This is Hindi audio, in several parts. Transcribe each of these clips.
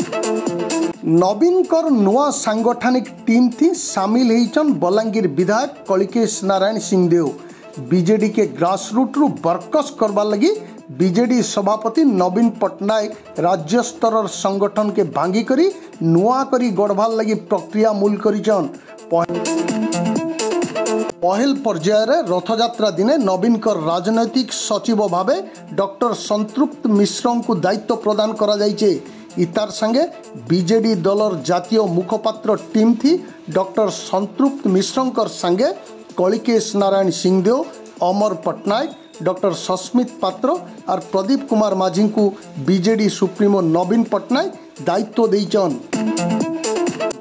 नवीन कर नुआ सांगठनिक टीम थी सामिल होइछन बलांगीर विधायक कलिकेश नारायण सिंहदेव। बीजेडी के ग्रासरूट रु बरकस करवा लगी बीजेडी सभापति नवीन पट्टनायक राज्य स्तर संगठन के भांगी करी नुआ करी गढ़वार लगी प्रक्रिया मूल करिछन। पहल पर्याय रथयात्रा दिने नवीन कर राजनैतिक सचिव भावे डॉक्टर संतृप्त मिश्र को दायित्व प्रदान करा जाइछे। इतार संगे बीजेडी दलर जातीय मुखपात्र टीम थी डॉक्टर संतृप्त मिश्र संगे कलिकेश नारायण सिंहदेव, अमर पट्टनायक, डॉक्टर सस्मित पात्र और प्रदीप कुमार माझी को बीजेडी सुप्रीमो नवीन पट्टनायक दायित्व देइछन।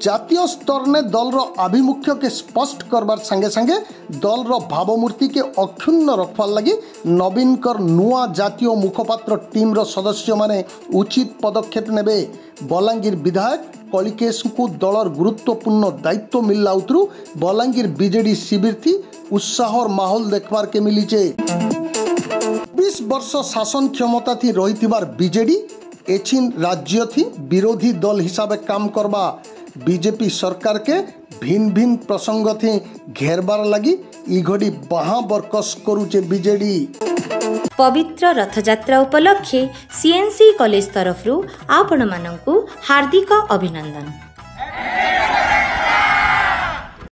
जातीय स्तर ने दलर आभिमुख्य के स्पष्ट करबार संगे संगे दलर भावमूर्ति के अक्षुण्ण रखवार लगी नवीन कर नुआ जातीय मुखपात्र टीम रो सदस्य माने उचित पदक्षेप नेबे। बलांगीर विधायक कलिकेश को दलर गुरुत्वपूर्ण दायित्व मिलला उतरु बलांगीर बीजेडी शिविर थी उत्साह और माहौल देखबार के मिलीचे। 20 वर्ष शासन क्षमता थी रही बीजेडी एचिन राज्य थी विरोधी दल हिसाब काम करबा बीजेपी सरकार के भिन्न भिन्न प्रसंग थी घेरबार लगी इघड़ी बहा बरकस करुचे बीजेडी। पवित्र रथयात्रा उपलक्षे सीएनसी कॉलेज तरफ आपण मानकु हार्दिक अभिनंदन।